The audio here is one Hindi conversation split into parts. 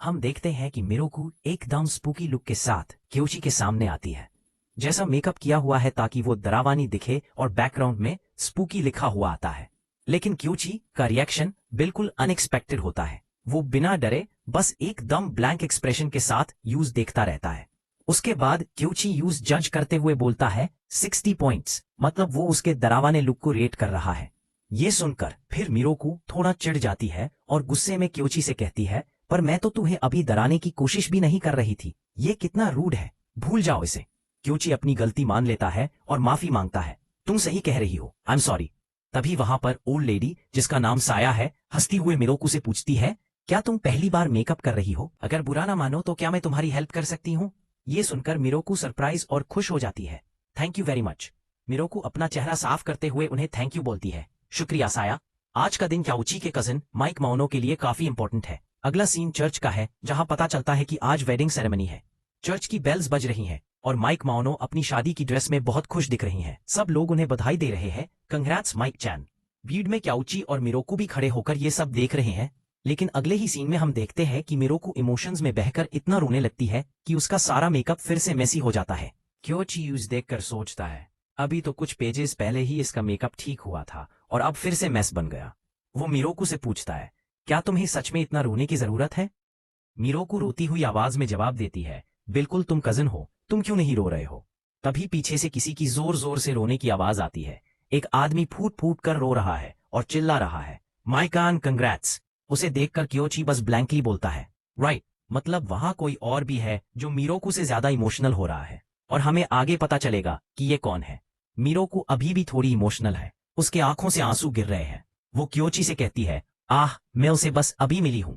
हम देखते हैं कि मिरोकू एकदम स्पूकी लुक के साथ क्योची के सामने आती है। जैसा मेकअप किया हुआ है ताकि वो डरावानी दिखे और बैकग्राउंड में स्पूकी लिखा हुआ आता है। लेकिन क्योची का रिएक्शन बिल्कुल अनएक्सपेक्टेड होता है। वो बिना डरे बस एकदम ब्लैंक एक्सप्रेशन के साथ यूज देखता रहता है। उसके बाद क्योची यूज जज करते हुए बोलता है 60 पॉइंट्स, मतलब वो उसके डरावाने लुक को रेट कर रहा है। ये सुनकर फिर मिरोकू थोड़ा चिढ़ जाती है और गुस्से में क्योची से कहती है, पर मैं तो तुम्हें अभी डराने की कोशिश भी नहीं कर रही थी। ये कितना रूड है, भूल जाओ इसे। क्योची अपनी गलती मान लेता है और माफी मांगता है। तुम सही कह रही हो, आई एम सॉरी। तभी वहां पर ओल्ड लेडी जिसका नाम साया है हंसती हुए मिरोकू से पूछती है, क्या तुम पहली बार मेकअप कर रही हो? अगर बुरा ना मानो तो क्या मैं तुम्हारी हेल्प कर सकती हूँ? ये सुनकर मिरोकू सरप्राइज और खुश हो जाती है। Thank you very much. Miroku अपना चेहरा साफ करते हुए उन्हें थैंक यू बोलती है। शुक्रिया साया। आज का दिन क्याउची के कजिन माइक माओनो के लिए काफी इंपॉर्टेंट है। अगला सीन चर्च का है जहां पता चलता है कि आज वेडिंग सेरेमनी है। चर्च की बेल्स बज रही हैं और माइक माओनो अपनी शादी की ड्रेस में बहुत खुश दिख रही हैं। सब लोग उन्हें बधाई दे रहे हैं। कंग्रेट्स माइक चैन। भीड़ में क्याउची और मिरोकू भी खड़े होकर ये सब देख रहे हैं। लेकिन अगले ही सीन में हम देखते हैं कि मिरोकू इमोशंस में बहकर इतना रोने लगती है कि उसका सारा मेकअप फिर से मेसी हो जाता है। क्योची यूज देखकर सोचता है, अभी तो कुछ पेजेस पहले ही इसका मेकअप ठीक हुआ था और अब फिर से मेस बन गया। वो मिरोकू से पूछता है, क्या तुम्हें सच में इतना रोने की जरूरत है? मिरोकू रोती हुई आवाज में जवाब देती है, बिल्कुल, तुम कजिन हो, तुम क्यों नहीं रो रहे हो? तभी पीछे से किसी की जोर जोर से रोने की आवाज आती है। एक आदमी फूट फूट कर रो रहा है और चिल्ला रहा है, माय कान कंग्रेट्स। उसे देखकर क्योची बस ब्लैंकली बोलता है, राइट। मतलब वहां कोई और भी है जो मिरोकू से ज्यादा इमोशनल हो रहा है और हमें आगे पता चलेगा कि ये कौन है। मिरोकू अभी भी थोड़ी इमोशनल है, उसके आंखों से आंसू गिर रहे हैं। वो क्योची से कहती है, आह, मैं उसे बस अभी मिली हूं,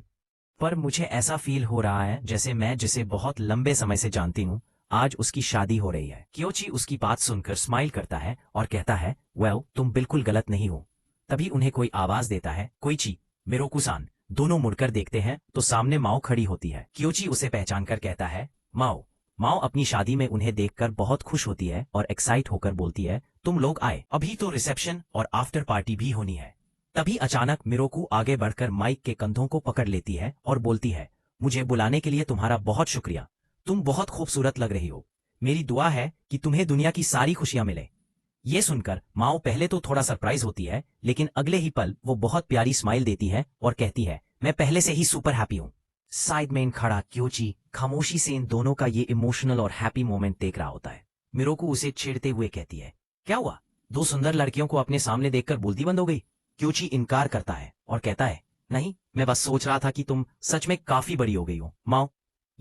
पर मुझे ऐसा फील हो रहा है जैसे मैं जिसे बहुत लंबे समय से जानती हूँ, आज उसकी शादी हो रही है। क्योची उसकी बात सुनकर स्माइल करता है और कहता है, वेल, तुम बिल्कुल गलत नहीं हो। तभी उन्हें कोई आवाज देता है, कोईची, मिरोकू-सान। दोनों मुड़कर देखते हैं तो सामने माओ खड़ी होती है। क्योची उसे पहचानकर कहता है, माओ। माओ अपनी शादी में उन्हें देखकर बहुत खुश होती है और एक्साइट होकर बोलती है, तुम लोग आए, अभी तो रिसेप्शन और आफ्टर पार्टी भी होनी है। तभी अचानक मिरोकू आगे बढ़कर माइक के कंधों को पकड़ लेती है और बोलती है, मुझे बुलाने के लिए तुम्हारा बहुत शुक्रिया। तुम बहुत खूबसूरत लग रही हो। मेरी दुआ है कि तुम्हें दुनिया की सारी खुशियां मिले। ये सुनकर माओ पहले तो थोड़ा सरप्राइज होती है, लेकिन अगले ही पल वो बहुत प्यारी स्माइल देती है और कहती है, मैं पहले से ही सुपर हैप्पी हूँ। साइड में खड़ा क्योची खामोशी से इन दोनों का ये इमोशनल और हैप्पी मोमेंट देख रहा होता है। मिरोकू उसे छेड़ते हुए कहती है, क्या हुआ? दो सुंदर लड़कियों को अपने सामने देखकर बोलती बंद हो गई? क्योची इनकार करता है और कहता है, नहीं, मैं बस सोच रहा था कि तुम सच में काफी बड़ी हो गई हो, माओ।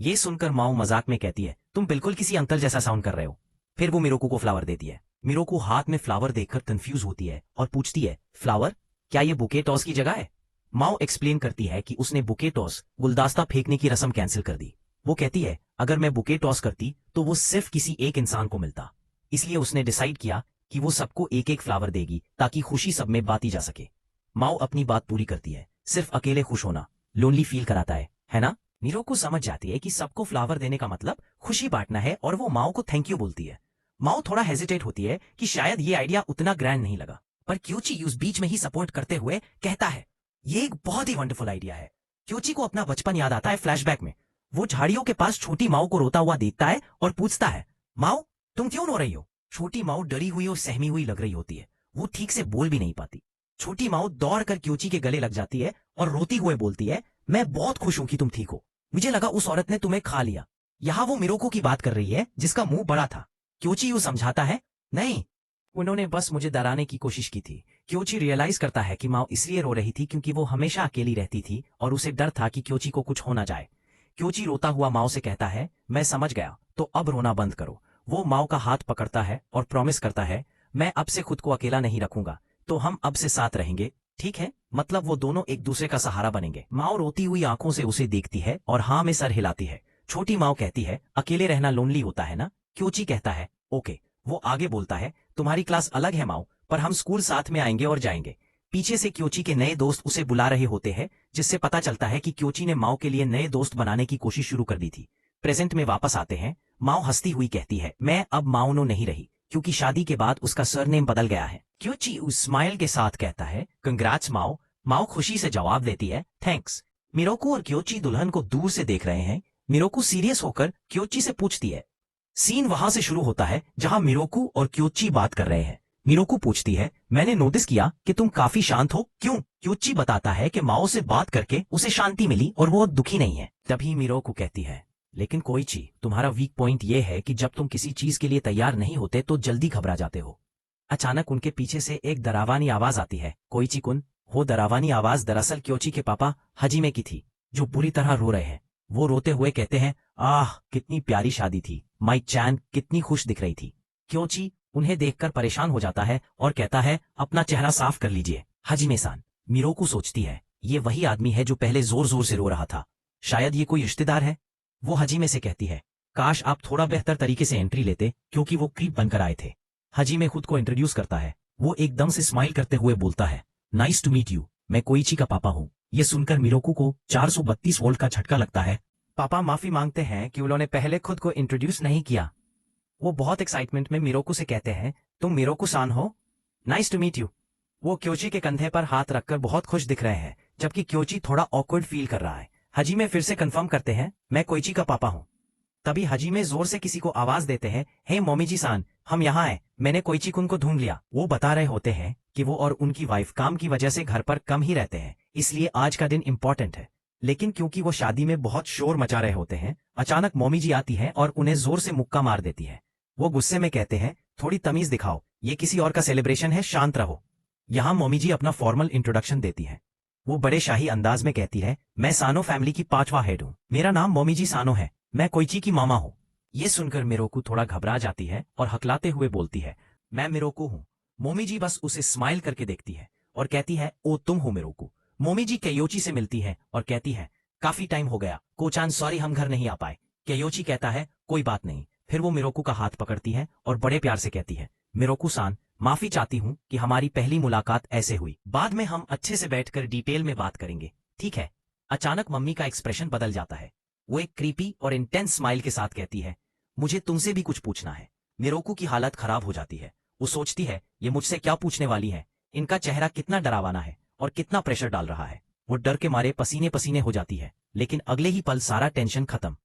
ये सुनकर माओ मजाक में कहती है, तुम बिल्कुल किसी अंकल जैसा साउंड कर रहे हो। फिर वो मिरोकू को फ्लावर देती है। मिरोकू हाथ में फ्लावर देखकर कंफ्यूज होती है और पूछती है, फ्लावर? क्या ये बुके टॉस की जगह है? माओ एक्सप्लेन करती है कि उसने बुके टॉस गुलदस्ता फेंकने की रस्म कैंसिल कर दी। वो कहती है, अगर मैं बुके टॉस करती तो वो सिर्फ किसी एक इंसान को मिलता, इसलिए उसने डिसाइड किया कि वो सबको एक एक फ्लावर देगी ताकि खुशी सब में बांटी जा सके। माओ अपनी बात पूरी करती है, सिर्फ अकेले खुश होना लोनली फील कराता है ना? मिरोकू समझ जाती है कि सबको फ्लावर देने का मतलब खुशी बांटना है और वो माओ को थैंक यू बोलती है। माओ थोड़ा हेजिटेट होती है कि शायद ये आइडिया उतना ग्रैंड नहीं लगा, पर क्योची यूज बीच में ही सपोर्ट करते हुए कहता है, ये एक बहुत ही वंडरफुल आइडिया है। क्योची को अपना बचपन याद आता है फ्लैशबैक में। वो झाड़ियों के पास छोटी माओ को रोता हुआ देखता है और पूछता है, माओ, तुम क्यों रो रही हो? छोटी माओ डरी हुई और सहमी हुई लग रही होती है। वो ठीक से बोल भी नहीं पाती। छोटी माओ दौड़कर क्योची के गले लग जाती है और रोती हुए बोलती है, मैं बहुत खुश हूं कि तुम ठीक हो। मुझे लगा उस औरत ने तुम्हें खा लिया। यहाँ वो मिरोकू की बात कर रही है जिसका मुंह बड़ा था। क्योची यू समझाता है, नहीं, उन्होंने बस मुझे डराने की कोशिश की थी। क्योची रियलाइज करता है कि माओ इसलिए रो रही थी क्योंकि वो हमेशा अकेली रहती थी और उसे डर था कि क्योची को कुछ हो ना जाए। क्योची रोता हुआ माओ से कहता है, मैं समझ गया, तो अब रोना बंद करो। वो माओ का हाथ पकड़ता है और प्रॉमिस करता है, मैं अब से खुद को अकेला नहीं रखूंगा, तो हम अब से साथ रहेंगे, ठीक है? मतलब वो दोनों एक दूसरे का सहारा बनेंगे। माओ रोती हुई आंखों से उसे देखती है और हाँ में सर हिलाती है। छोटी माओ कहती है, अकेले रहना लोनली होता है ना? क्योची कहता है, ओके। वो आगे बोलता है, तुम्हारी क्लास अलग है माओ, पर हम स्कूल साथ में आएंगे और जाएंगे। पीछे से क्योची के नए दोस्त उसे बुला रहे होते हैं, जिससे पता चलता है कि क्योची ने माओ के लिए नए दोस्त बनाने की कोशिश शुरू कर दी थी। प्रेजेंट में वापस आते हैं। माओ हंसती हुई कहती है, मैं अब माओनो नहीं रही, क्योंकि शादी के बाद उसका सरनेम बदल गया है। क्योची उस स्माइल के साथ कहता है, कंग्रेट्स माओ। माओ खुशी से जवाब देती है, थैंक्स। मिरोकू और क्योची दुल्हन को दूर से देख रहे हैं। मिरोकू सीरियस होकर क्योची से पूछती है। सीन वहां से शुरू होता है जहां मिरोकू और क्योची बात कर रहे हैं। मिरोकू पूछती है, मैंने नोटिस किया कि तुम काफी शांत हो, क्यों? क्योची बताता है कि माओ से बात करके उसे शांति मिली और वो दुखी नहीं है। तभी मिरोकू कहती है, लेकिन कोइची, तुम्हारा वीक पॉइंट ये है कि जब तुम किसी चीज के लिए तैयार नहीं होते तो जल्दी घबरा जाते हो। अचानक उनके पीछे से एक डरावानी आवाज आती है। कोइची कुन। वो डरावानी आवाज दरअसल क्योची के पापा हजीमे की थी, जो बुरी तरह रो रहे हैं। वो रोते हुए कहते हैं, आह कितनी प्यारी शादी थी, माई चैन कितनी खुश दिख रही थी। क्योची उन्हें देखकर परेशान हो जाता है और कहता है, अपना चेहरा साफ कर लीजिए हजीमे सान। मिरोकू सोचती है, ये वही आदमी है जो पहले जोर जोर से रो रहा था, शायद ये कोई रिश्तेदार है। वो हजीमे से कहती है, काश आप थोड़ा बेहतर तरीके से एंट्री लेते, क्योंकि वो क्रीप बनकर आए थे। हजीमे खुद को इंट्रोड्यूस करता है। वो एकदम से स्माइल करते हुए बोलता है, नाइस टू मीट यू, मैं कोइची का पापा हूँ। ये सुनकर मिरोकू को 432 वोल्ट का झटका लगता है। पापा माफी मांगते हैं कि उन्होंने पहले खुद को इंट्रोड्यूस नहीं किया। वो बहुत एक्साइटमेंट में मिरोकू से कहते हैं, तुम मिरोकू सान हो, नाइस टू मीट यू। वो क्योची के कंधे पर हाथ रखकर बहुत खुश दिख रहे हैं, जबकि क्योची थोड़ा ऑकवर्ड फील कर रहा है। हजीमे फिर से कंफर्म करते हैं, मैं कोइची का पापा हूँ। तभी हजीमे जोर से किसी को आवाज देते हैं, हे मोमी जी सान, हम यहाँ हैं, मैंने कोइची कुन को ढूंढ लिया। वो बता रहे होते हैं कि वो और उनकी वाइफ काम की वजह से घर पर कम ही रहते हैं, इसलिए आज का दिन इम्पोर्टेंट है। लेकिन क्योंकि वो शादी में बहुत शोर मचा रहे होते हैं, अचानक मोमी जी आती है और उन्हें जोर से मुक्का मार देती है। वो गुस्से में कहते हैं, थोड़ी तमीज दिखाओ, ये किसी और का सेलिब्रेशन है, शांत रहो। यहाँ मोमी जी अपना फॉर्मल इंट्रोडक्शन देती है। वो बड़े शाही अंदाज में कहती है, मैं सानो फैमिली की 5वां हेड हूँ, मेरा नाम मोमी जी सानो है, मैं कोइची की मामा हूँ। ये सुनकर मिरोकू थोड़ा घबरा जाती है और हकलाते हुए बोलती है, मैं मिरोकू हूँ। मोमी जी बस उसे स्माइल करके देखती है और कहती है, ओ तुम हो मिरोकू। मोमी जी केयोची से मिलती है और कहती है, काफी टाइम हो गया कोचान, सॉरी हम घर नहीं आ पाए। केयोची कहता है, कोई बात नहीं। फिर वो मिरोकू का हाथ पकड़ती है और बड़े प्यार से कहती है, मिरोकू सान, माफी चाहती हूँ कि हमारी पहली मुलाकात ऐसे हुई, बाद में हम अच्छे से बैठकर डिटेल में बात करेंगे, ठीक है? अचानक मम्मी का एक्सप्रेशन बदल जाता है। वो एक क्रीपी और इंटेंस स्माइल के साथ कहती है, मुझे तुमसे भी कुछ पूछना है। मिरोकू की हालत खराब हो जाती है। वो सोचती है, ये मुझसे क्या पूछने वाली है, इनका चेहरा कितना डरावाना है और कितना प्रेशर डाल रहा है। वो डर के मारे पसीने पसीने हो जाती है, लेकिन अगले ही पल सारा टेंशन खत्म।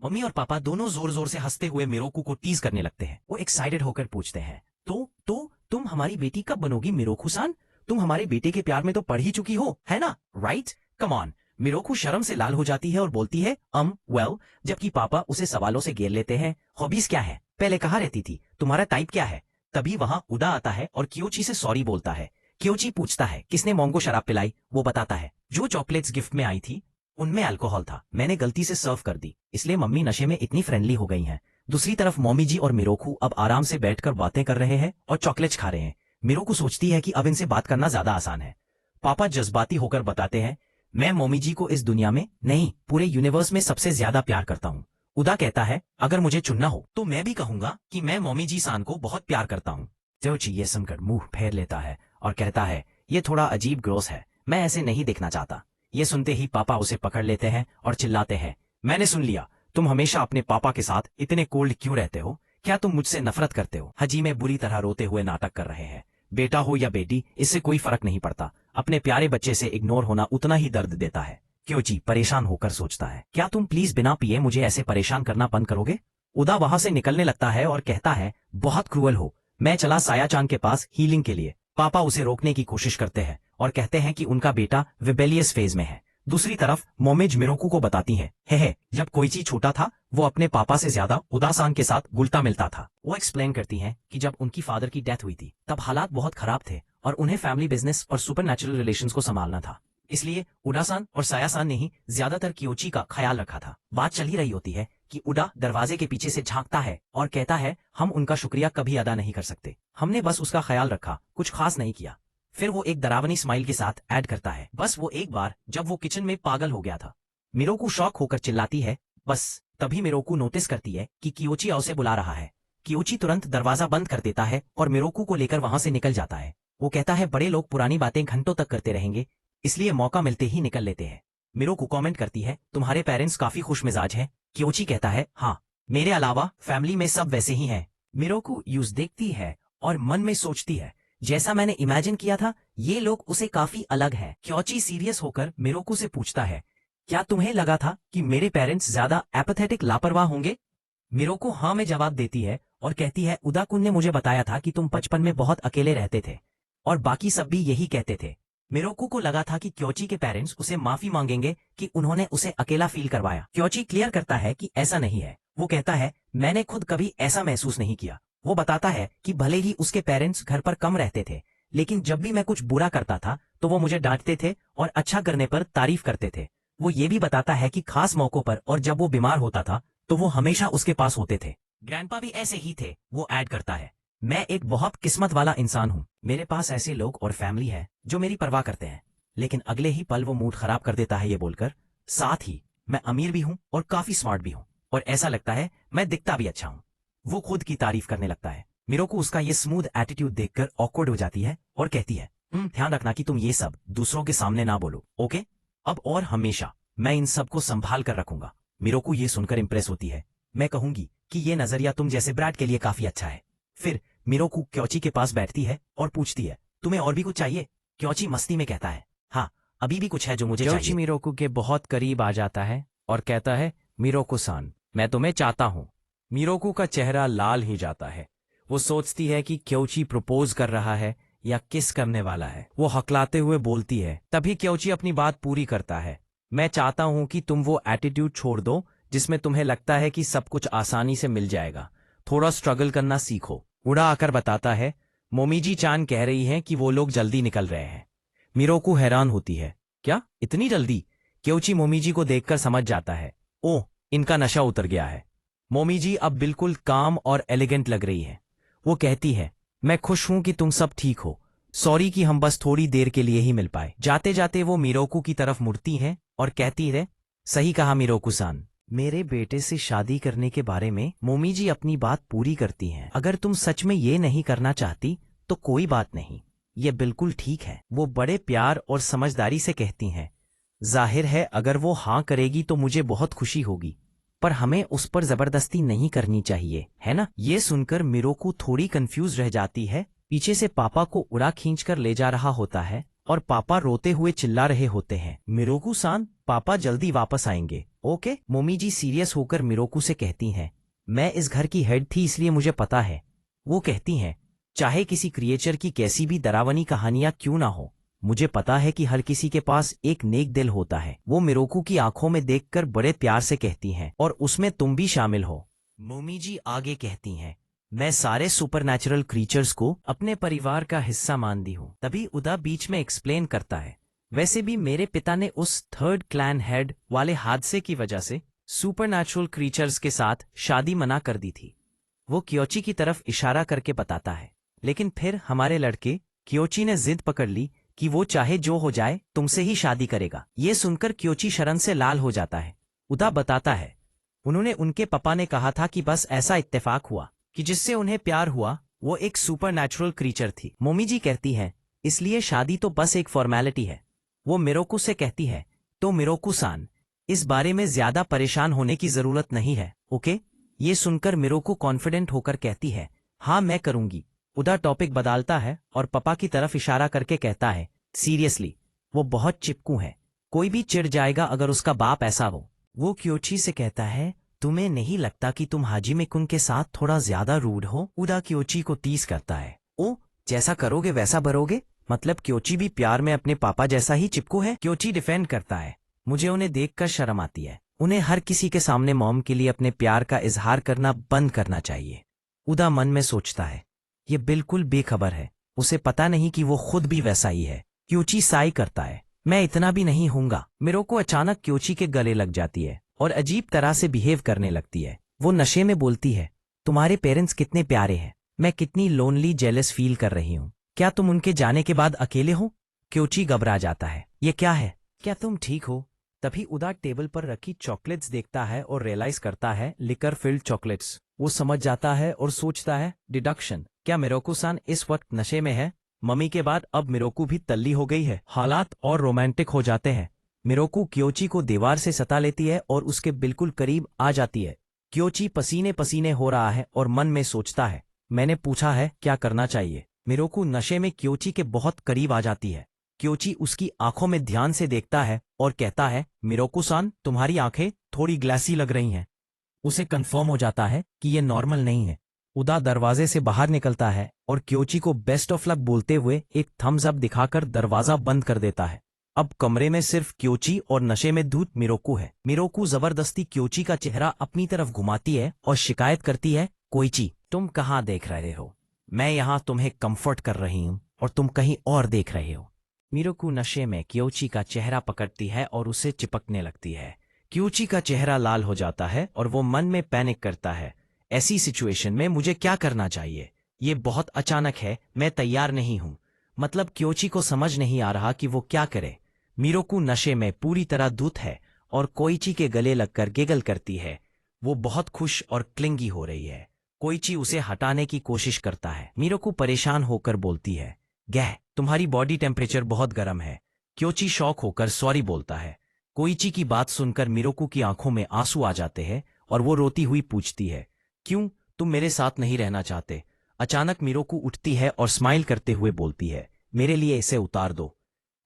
मम्मी और पापा दोनों जोर जोर से हंसते हुए मिरोकू को टीज करने लगते हैं। वो एक्साइटेड होकर पूछते हैं, तो तुम हमारी बेटी कब बनोगी मिरोकू सान? तुम हमारे बेटे के प्यार में तो पड़ ही चुकी हो, है ना? Right, come on. मिरोकू शर्म से लाल हो जाती है और बोलती है, वेल, जबकि पापा उसे सवालों से घेर लेते हैं, हॉबीज क्या है, पहले कहाँ रहती थी, तुम्हारा टाइप क्या है? तभी वहां उदा आता है और क्योची से सॉरी बोलता है। क्योची पूछता है, किसने मोंगो शराब पिलाई? वो बताता है, जो चॉकलेट्स गिफ्ट में आई थी उनमें अल्कोहल था, मैंने गलती से सर्व कर दी, इसलिए मम्मी नशे में इतनी फ्रेंडली हो गई हैं। दूसरी तरफ मोमी जी और मिरोकू अब आराम से बैठकर बातें कर रहे हैं और चॉकलेट्स खा रहे हैं। मिरोकू सोचती है कि अब इनसे बात करना ज्यादा आसान है। पापा जज्बाती होकर बताते हैं, मैं मोमी जी को इस दुनिया में नहीं, पूरे यूनिवर्स में सबसे ज्यादा प्यार करता हूँ। उदा कहता है, अगर मुझे चुनना हो तो मैं भी कहूंगा कि मैं मोमी जी सान को बहुत प्यार करता हूँ। क्योची ये सुनकर मुंह फेर लेता है और कहता है, ये थोड़ा अजीब ग्रोस है, मैं ऐसे नहीं देखना चाहता। ये सुनते ही पापा उसे पकड़ लेते हैं और चिल्लाते हैं, मैंने सुन लिया, तुम हमेशा अपने पापा के साथ इतने कोल्ड क्यों रहते हो? क्या तुम मुझसे नफरत करते हो? हजीमे बुरी तरह रोते हुए नाटक कर रहे हैं। बेटा हो या बेटी, इससे कोई फर्क नहीं पड़ता, अपने प्यारे बच्चे से इग्नोर होना उतना ही दर्द देता है। क्योची परेशान होकर सोचता है, क्या तुम प्लीज बिना पिए मुझे ऐसे परेशान करना बंद करोगे? उदा वहां से निकलने लगता है और कहता है, बहुत क्रूअल हो, मैं चला साया-चान के पास हीलिंग के लिए। पापा उसे रोकने की कोशिश करते हैं और कहते हैं कि उनका बेटा विबेलियस फेज में है। दूसरी तरफ मोमेज मिरोकू को बताती है, जब कोइची छोटा था वो अपने पापा से ज्यादा उदासान के साथ घुलता मिलता था। वो एक्सप्लेन करती हैं कि जब उनकी फादर की डेथ हुई थी तब हालात बहुत खराब थे और उन्हें फैमिली बिजनेस और सुपरनैचुरल रिलेशंस को संभालना था, इसलिए उदासान और सायासान ने ही ज्यादातर क्योची का ख्याल रखा था। बात चल ही रही होती है कि उडा दरवाजे के पीछे से झांकता है और कहता है, हम उनका शुक्रिया कभी अदा नहीं कर सकते, हमने बस उसका ख्याल रखा, कुछ खास नहीं किया। फिर वो एक डरावनी स्माइल के साथ ऐड करता है, बस वो एक बार जब वो किचन में पागल हो गया था। मिरोकू शॉक होकर चिल्लाती है, बस। तभी मिरोकू नोटिस करती है कि कियोची उसे बुला रहा है। कियोची तुरंत दरवाजा बंद कर देता है और मिरोकू को लेकर वहां से निकल जाता है। वो कहता है, बड़े लोग पुरानी बातें घंटों तक करते रहेंगे, इसलिए मौका मिलते ही निकल लेते हैं। मिरोकू कमेंट करती है, तुम्हारे पेरेंट्स काफी खुश मिजाज हैं। कियोची कहता है, हाँ, मेरे अलावा फैमिली में सब वैसे ही हैं। मिरोकू यूज देखती है और मन में सोचती है, जैसा मैंने इमेजिन किया था, ये लोग उसे काफी अलग है। क्योची सीरियस होकर मिरोकू से पूछता है, क्या तुम्हें लगा था कि मेरे पेरेंट्स ज्यादा एपैथेटिक लापरवाह होंगे? मिरोको हाँ में जवाब देती है और कहती है, उदाकुन ने मुझे बताया था कि तुम बचपन में बहुत अकेले रहते थे और बाकी सब भी यही कहते थे। मिरोको को लगा था कि क्योची के पेरेंट्स उसे माफी मांगेंगे कि उन्होंने उसे अकेला फील करवाया। क्योची क्लियर करता है कि ऐसा नहीं है। वो कहता है, मैंने खुद कभी ऐसा महसूस नहीं किया। वो बताता है कि भले ही उसके पेरेंट्स घर पर कम रहते थे, लेकिन जब भी मैं कुछ बुरा करता था तो वो मुझे डांटते थे और अच्छा करने पर तारीफ करते थे। वो ये भी बताता है कि खास मौकों पर और जब वो बीमार होता था तो वो हमेशा उसके पास होते थे। ग्रैंडपा भी ऐसे ही थे। वो ऐड करता है, मैं एक बहुत किस्मत वाला इंसान हूँ। मेरे पास ऐसे लोग और फैमिली है जो मेरी परवाह करते हैं। लेकिन अगले ही पल वो मूड खराब कर देता है ये बोलकर, साथ ही मैं अमीर भी हूँ और काफी स्मार्ट भी हूँ और ऐसा लगता है मैं दिखता भी अच्छा हूँ। वो खुद की तारीफ करने लगता है। मिरोको उसका ये स्मूथ एटीट्यूड देखकर ऑकवर्ड हो जाती है और कहती है, ध्यान रखना कि तुम ये सब दूसरों के सामने ना बोलो, ओके? अब और हमेशा मैं इन सब को संभाल कर रखूंगा। मिरोको ये सुनकर इंप्रेस होती है। मैं कहूंगी कि ये नजरिया तुम जैसे ब्रैड के लिए काफी अच्छा है। फिर मिरोको क्योची के पास बैठती है और पूछती है, तुम्हें और भी कुछ चाहिए? क्योची मस्ती में कहता है, हाँ, अभी भी कुछ है जो मुझे चाहिए। क्योची मिरोको के बहुत करीब आ जाता है और कहता है, मिरोको-सान, मैं तुम्हें चाहता हूँ। मिरोको का चेहरा लाल ही जाता है। वो सोचती है कि क्योची प्रपोज कर रहा है या किस करने वाला है। वो हकलाते हुए बोलती है। तभी क्योची अपनी बात पूरी करता है, मैं चाहता हूं कि तुम वो एटीट्यूड छोड़ दो जिसमें तुम्हें लगता है कि सब कुछ आसानी से मिल जाएगा। थोड़ा स्ट्रगल करना सीखो। उड़ा आकर बताता है, मोमीजी चान कह रही हैं कि वो लोग जल्दी निकल रहे हैं। मिरोको हैरान होती है, क्या इतनी जल्दी? क्योची मोमीजी को देखकर समझ जाता है, ओह, इनका नशा उतर गया है। मोमीजी अब बिल्कुल काम और एलिगेंट लग रही है। वो कहती है, मैं खुश हूं कि तुम सब ठीक हो। सॉरी कि हम बस थोड़ी देर के लिए ही मिल पाए। जाते जाते वो मिरोको की तरफ मुड़ती हैं और कहती है, सही कहा मिरोको-सान, मेरे बेटे से शादी करने के बारे में मोमीजी अपनी बात पूरी करती हैं। अगर तुम सच में ये नहीं करना चाहती तो कोई बात नहीं, ये बिल्कुल ठीक है। वो बड़े प्यार और समझदारी से कहती हैं, जाहिर है अगर वो हाँ करेगी तो मुझे बहुत खुशी होगी, पर हमें उस पर जबरदस्ती नहीं करनी चाहिए, है ना? ये सुनकर मिरोको थोड़ी कंफ्यूज रह जाती है। पीछे से पापा को उड़ा खींचकर ले जा रहा होता है और पापा रोते हुए चिल्ला रहे होते हैं, मिरोको-सान, पापा जल्दी वापस आएंगे, ओके? मोमीजी सीरियस होकर मिरोको से कहती हैं, मैं इस घर की हेड थी इसलिए मुझे पता है। वो कहती हैं, चाहे किसी क्रिएचर की कैसी भी डरावनी कहानियां क्यों ना हो, मुझे पता है कि हर किसी के पास एक नेक दिल होता है। वो मिरोको की आंखों में देखकर बड़े प्यार से कहती हैं, और उसमें तुम भी शामिल हो। मोमीजी आगे कहती हैं, मैं सारे सुपरनैचुरल क्रीचर्स को अपने परिवार का हिस्सा मानती हूँ। तभी उदा बीच में एक्सप्लेन करता है, वैसे भी मेरे पिता ने उस थर्ड क्लैन हेड वाले हादसे की वजह से सुपरनैचुरल क्रीचर्स के साथ शादी मना कर दी थी। वो क्योची की तरफ इशारा करके बताता है, लेकिन फिर हमारे लड़के क्योची ने जिद पकड़ ली कि वो चाहे जो हो जाए तुमसे ही शादी करेगा। ये सुनकर क्योची शर्म से लाल हो जाता है। उदा बताता है, उन्होंने उनके पापा ने कहा था कि बस ऐसा इत्तेफाक हुआ कि जिससे उन्हें प्यार हुआ वो एक सुपरनैचुरल क्रीचर थी। मोमीजी कहती है, इसलिए शादी तो बस एक फॉर्मेलिटी है। वो मिरोको से कहती है, तो मिरोको-सान, इस बारे में ज्यादा परेशान होने की जरूरत नहीं है, ओके? ये सुनकर मिरोको कॉन्फिडेंट होकर कहती है, हाँ मैं करूंगी। उदा टॉपिक बदलता है और पापा की तरफ इशारा करके कहता है, सीरियसली, वो बहुत चिपकू है, कोई भी चिढ़ जाएगा अगर उसका बाप ऐसा हो। वो क्योची से कहता है, तुम्हें नहीं लगता कि तुम हाजिमे कुन के साथ थोड़ा ज्यादा रूड हो? उदा क्योची को टीज करता है, ओ, जैसा करोगे वैसा भरोगे? मतलब क्योची भी प्यार में अपने पापा जैसा ही चिपकू है? क्योची डिफेंड करता है, मुझे उन्हें देखकर शर्म आती है। उन्हें हर किसी के सामने मॉम के लिए अपने प्यार का इजहार करना बंद करना चाहिए। उदा मन में सोचता है, ये बिल्कुल बेखबर है, उसे पता नहीं कि वो खुद भी वैसा ही है। क्योची साई करता है, मैं इतना भी नहीं हूँगा। मिरोको अचानक क्योची के गले लग जाती है और अजीब तरह से बिहेव करने लगती है। वो नशे में बोलती है, तुम्हारे पेरेंट्स कितने प्यारे हैं, मैं कितनी लोनली जेलस फील कर रही हूँ, क्या तुम उनके जाने के बाद अकेले हो? क्योची घबरा जाता है, ये क्या है, क्या तुम ठीक हो? तभी उदा टेबल पर रखी चॉकलेट्स देखता है और रियलाइज करता है लिकर फिल्ड चॉकलेट्स। वो समझ जाता है और सोचता है, डिडक्शन, क्या मिरोको-सान इस वक्त नशे में है? मम्मी के बाद अब मिरोको भी तल्ली हो गई है। हालात और रोमांटिक हो जाते हैं। मिरोको क्योची को दीवार से सता लेती है और उसके बिल्कुल करीब आ जाती है। क्योची पसीने पसीने हो रहा है और मन में सोचता है, मैंने पूछा है क्या करना चाहिए। मिरोको नशे में क्योची के बहुत करीब आ जाती है। क्योची उसकी आंखों में ध्यान से देखता है और कहता है, मिरोकू-सान, तुम्हारी आंखें थोड़ी ग्लासी लग रही हैं। उसे कंफर्म हो जाता है कि ये नॉर्मल नहीं है। उदा दरवाजे से बाहर निकलता है और क्योची को बेस्ट ऑफ लक बोलते हुए एक थम्स अप दिखाकर दरवाजा बंद कर देता है। अब कमरे में सिर्फ क्योची और नशे में धूत मिरोकू है। मिरोकू जबरदस्ती क्योची का चेहरा अपनी तरफ घुमाती है और शिकायत करती है, कोईची, तुम कहाँ देख रहे हो? मैं यहाँ तुम्हें कंफर्ट कर रही हूँ और तुम कहीं और देख रहे हो। मिरोकू नशे में क्योची का चेहरा पकड़ती है और उसे चिपकने लगती है। क्योची का चेहरा लाल हो जाता है और वो मन में पैनिक करता है। ऐसी सिचुएशन में मुझे क्या करना चाहिए? ये बहुत अचानक है, मैं तैयार नहीं हूं। मतलब क्योची को समझ नहीं आ रहा कि वो क्या करे। मिरोकू नशे में पूरी तरह धुत है और कोईची के गले लगकर गिगल करती है। वो बहुत खुश और क्लिंगी हो रही है। कोईची उसे हटाने की कोशिश करता है। मिरोकू परेशान होकर बोलती है, गह, तुम्हारी बॉडी टेम्परेचर बहुत गर्म है। क्योची शॉक होकर सॉरी बोलता है। कोईची की बात सुनकर मिरोकू की आंखों में आंसू आ जाते हैं और वो रोती हुई पूछती है, क्यों, तुम मेरे साथ नहीं रहना चाहते? अचानक मिरोकू उठती है और स्माइल करते हुए बोलती है, मेरे लिए इसे उतार दो।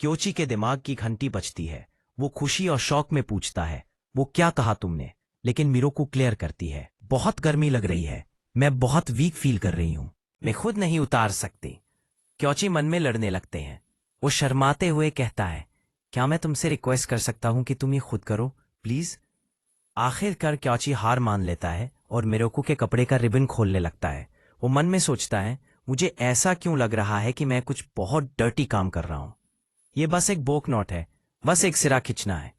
क्योची के दिमाग की घंटी बजती है। वो खुशी और शौक में पूछता है, वो क्या कहा तुमने? लेकिन मिरोकू क्लियर करती है, बहुत गर्मी लग रही है, मैं बहुत वीक फील कर रही हूं, मैं खुद नहीं उतार सकती। क्योची मन में लड़ने लगते हैं। वो शर्माते हुए कहता है, क्या मैं तुमसे रिक्वेस्ट कर सकता हूं कि तुम ये खुद करो प्लीज? आखिरकार क्योची हार मान लेता है और मिरोकू के कपड़े का रिबन खोलने लगता है। वो मन में सोचता है, मुझे ऐसा क्यों लग रहा है कि मैं कुछ बहुत डर्टी काम कर रहा हूं। ये बस एक बोक नोट है, बस एक सिरा खींचना है।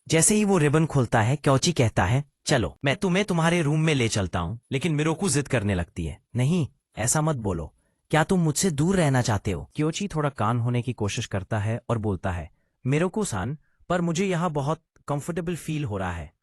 जैसे ही वो रिबन खोलता है, क्योची कहता है, चलो मैं तुम्हें तुम्हारे रूम में ले चलता हूं। लेकिन मिरोकू जिद करने लगती है, नहीं, ऐसा मत बोलो, क्या तुम मुझसे दूर रहना चाहते हो? क्योची थोड़ा कान होने की कोशिश करता है और बोलता है, मिरोकू-सान, पर मुझे यहाँ बहुत कंफर्टेबल फील हो रहा है।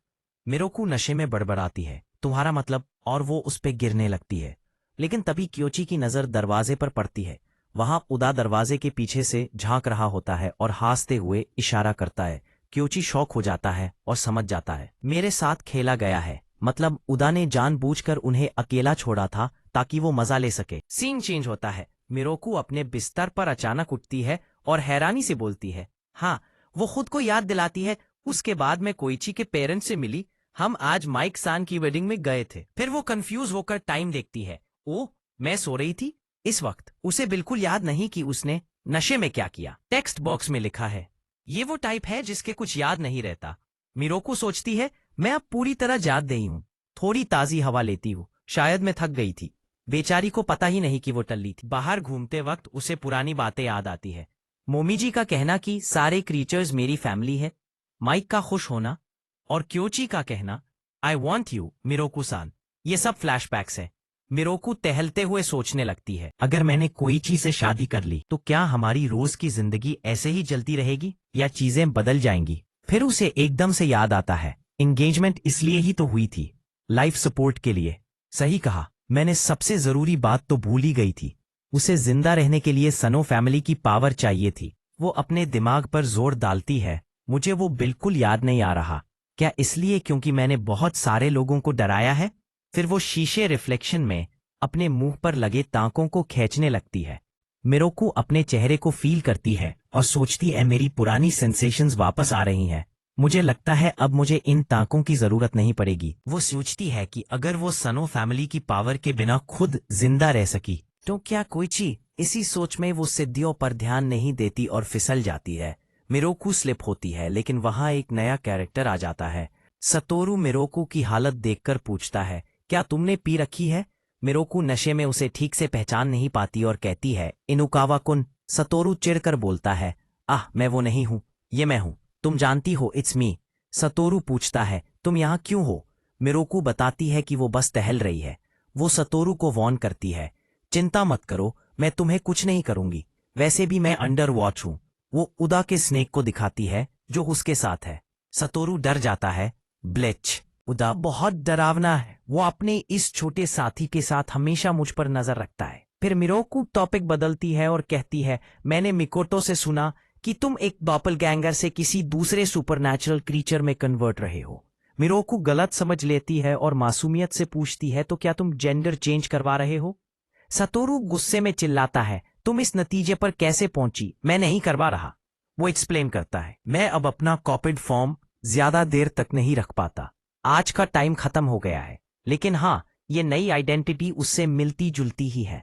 मिरोकू नशे में बड़बड़ाती है, तुम्हारा मतलब? और वो उस पे गिरने लगती है। लेकिन तभी क्योची की नजर दरवाजे पर पड़ती है। वहां उदा दरवाजे के पीछे से झांक रहा होता है और हंसते हुए इशारा करता है। क्योची शॉक हो जाता है और समझ जाता है, मेरे साथ खेला गया है, मतलब उदा ने जानबूझकर उन्हें अकेला छोड़ा था ताकि वो मजा ले सके। सीन चेंज होता है। मिरोकू अपने बिस्तर पर अचानक उठती है और हैरानी से बोलती है, हाँ, वो खुद को याद दिलाती है, उसके बाद मैं कोईची के पेरेंट्स से मिली, हम आज माइक सान की वेडिंग में गए थे। फिर वो कंफ्यूज होकर टाइम देखती है। ओ, मैं सो रही थी इस वक्त। उसे बिल्कुल याद नहीं कि उसने नशे में क्या किया। टेक्स्ट बॉक्स में लिखा है, ये वो टाइप है जिसके कुछ याद नहीं रहता। मिरोकू सोचती है, मैं अब पूरी तरह याद गई हूँ, थोड़ी ताजी हवा लेती हूँ, शायद मैं थक गई थी। बेचारी को पता ही नहीं कि वो टल्ली थी। बाहर घूमते वक्त उसे पुरानी बातें याद आती है। मोमी जी का कहना कि सारे क्रीचर्स मेरी फैमिली है, माइक का खुश होना और क्योची का कहना, आई वॉन्ट यू मिरोकू-सान, ये सब फ्लैशबैक्स है। मिरोकू टहलते हुए सोचने लगती है, अगर मैंने कोईची से शादी कर ली तो क्या हमारी रोज की जिंदगी ऐसे ही चलती रहेगी या चीजें बदल जाएंगी? फिर उसे एकदम से याद आता है, एंगेजमेंट इसलिए ही तो हुई थी, लाइफ सपोर्ट के लिए। सही कहा, मैंने सबसे जरूरी बात तो भूल ही गई थी। उसे जिंदा रहने के लिए सनो फैमिली की पावर चाहिए थी। वो अपने दिमाग पर जोर डालती है, मुझे वो बिल्कुल याद नहीं आ रहा। क्या इसलिए क्योंकि मैंने बहुत सारे लोगों को डराया है? फिर वो शीशे रिफ्लेक्शन में अपने मुंह पर लगे ताकों को खींचने लगती है। मिरोकू अपने चेहरे को फील करती है और सोचती है, मेरी पुरानी सेंसेशंस वापस आ रही हैं। मुझे लगता है अब मुझे इन ताकों की जरूरत नहीं पड़ेगी। वो सोचती है कि अगर वो सनो फैमिली की पावर के बिना खुद जिंदा रह सकी तो क्या कोईची? इसी सोच में वो सिद्धियों पर ध्यान नहीं देती और फिसल जाती है। मिरोकू स्लिप होती है, लेकिन वहां एक नया कैरेक्टर आ जाता है। सतोरू मिरोकू की हालत देखकर पूछता है, क्या तुमने पी रखी है? मिरोकू नशे में उसे ठीक से पहचान नहीं पाती और कहती है, इनुकावा-कुन। सतोरू चिढ़कर बोलता है, आह, मैं वो नहीं हूं, ये मैं हूं, तुम जानती हो, इट्स मी। सतोरू पूछता है, तुम यहाँ क्यों हो? मिरोकू बताती है कि वो बस टहल रही है। वो सतोरू को वॉर्न करती है, चिंता मत करो, मैं तुम्हें कुछ नहीं करूंगी, वैसे भी मैं अंडर वॉच हूं। वो उदा के स्नेक को दिखाती है जो उसके साथ है। सतोरू डर जाता है, ब्लेच, उदा बहुत डरावना है, वो अपने इस छोटे साथी के साथ हमेशा मुझ पर नजर रखता है। फिर मिरोकू टॉपिक बदलती है और कहती है, मैंने मिकोटो से सुना कि तुम एक डॉपलगैंगर से किसी दूसरे सुपरनैचुरल क्रीचर में कन्वर्ट रहे हो। मिरोकू गलत समझ लेती है और मासूमियत से पूछती है, तो क्या तुम जेंडर चेंज करवा रहे हो? सतोरू गुस्से में चिल्लाता है, तुम इस नतीजे पर कैसे पहुंची? मैं नहीं करवा रहा। वो एक्सप्लेन करता है, मैं अब अपना कॉपिड फॉर्म ज्यादा देर तक नहीं रख पाता। आज का टाइम खत्म हो गया है, लेकिन हाँ, ये नई आइडेंटिटी उससे मिलती जुलती ही है।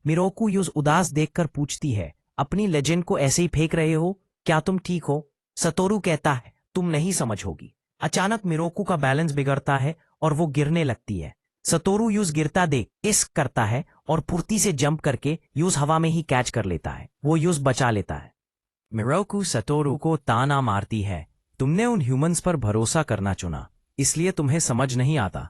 मिरोकू यूज उदास देखकर पूछती है, अपनी लेजेंड को ऐसे ही फेंक रहे हो? क्या तुम ठीक हो? सतोरू कहता है, तुम नहीं समझ होगी। अचानक मिरोकू का बैलेंस बिगड़ता है और वो गिरने लगती है। सतोरू यूज गिरता देख इश्क करता है और फुर्ती से जंप करके यूज हवा में ही कैच कर लेता है। वो यूज बचा लेता है। मिरोकू सतोरू को ताना मारती है, तुमने उन ह्यूमंस पर भरोसा करना चुना, इसलिए तुम्हें समझ नहीं आता।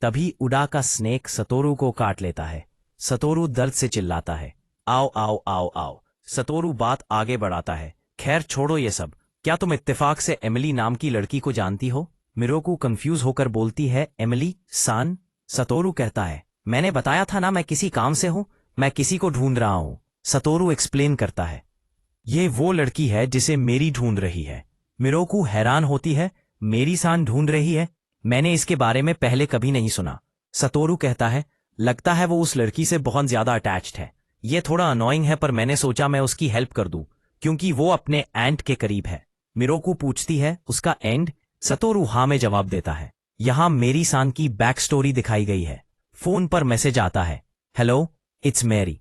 तभी उड़ा का स्नेक सतोरू को काट लेता है। सतोरू दर्द से चिल्लाता है, आओ आओ आओ आओ। सतोरू बात आगे बढ़ाता है, खैर छोड़ो ये सब, क्या तुम इत्तेफाक से एमिली नाम की लड़की को जानती हो? मिरोकू कंफ्यूज होकर बोलती है, एमिली सान? सतोरू कहता है, मैंने बताया था ना मैं किसी काम से हूं, मैं किसी को ढूंढ रहा हूं। सतोरू एक्सप्लेन करता है, ये वो लड़की है जिसे मेरी ढूंढ रही है। मिरोकू हैरान होती है, मेरी सान ढूंढ रही है? मैंने इसके बारे में पहले कभी नहीं सुना। सतोरू कहता है, लगता है वो उस लड़की से बहुत ज्यादा अटैच्ड है। ये थोड़ा अनोइंग है, पर मैंने सोचा मैं उसकी हेल्प कर दूं, क्योंकि वो अपने एंड के करीब है। मिरोकू पूछती है, उसका एंड? सतोरू हाँ में जवाब देता है। यहां मेरी सान की बैक स्टोरी दिखाई गई है। फोन पर मैसेज आता है, हेलो इट्स मैरी,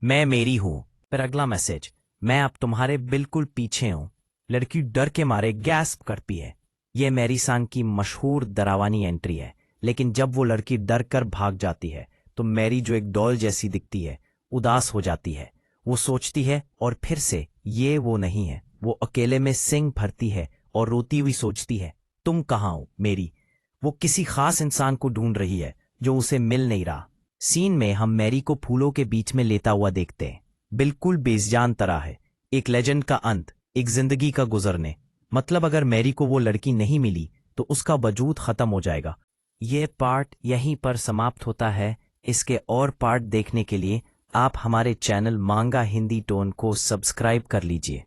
मैं मेरी हूं। फिर अगला मैसेज, मैं अब तुम्हारे बिल्कुल पीछे हूं। लड़की डर के मारे गैस्प करती है। यह मैरी सान की मशहूर डरावानी एंट्री है, लेकिन जब वो लड़की डर कर भाग जाती है तो मैरी, जो एक डॉल जैसी दिखती है, उदास हो जाती है। वो सोचती है और फिर से ये वो नहीं है। वो अकेले में सिंह भरती है और रोती हुई सोचती है, तुम कहाँ हो मेरी? वो किसी खास इंसान को ढूंढ रही है जो उसे मिल नहीं रहा। सीन में हम मैरी को फूलों के बीच में लेता हुआ देखते हैं। बिल्कुल बेजान तरह है। एक लेजेंड का अंत, एक जिंदगी का गुजरने। मतलब अगर मैरी को वो लड़की नहीं मिली तो उसका वजूद खत्म हो जाएगा। ये पार्ट यहीं पर समाप्त होता है। इसके और पार्ट देखने के लिए आप हमारे चैनल मांगा हिंदी टोन को सब्सक्राइब कर लीजिए।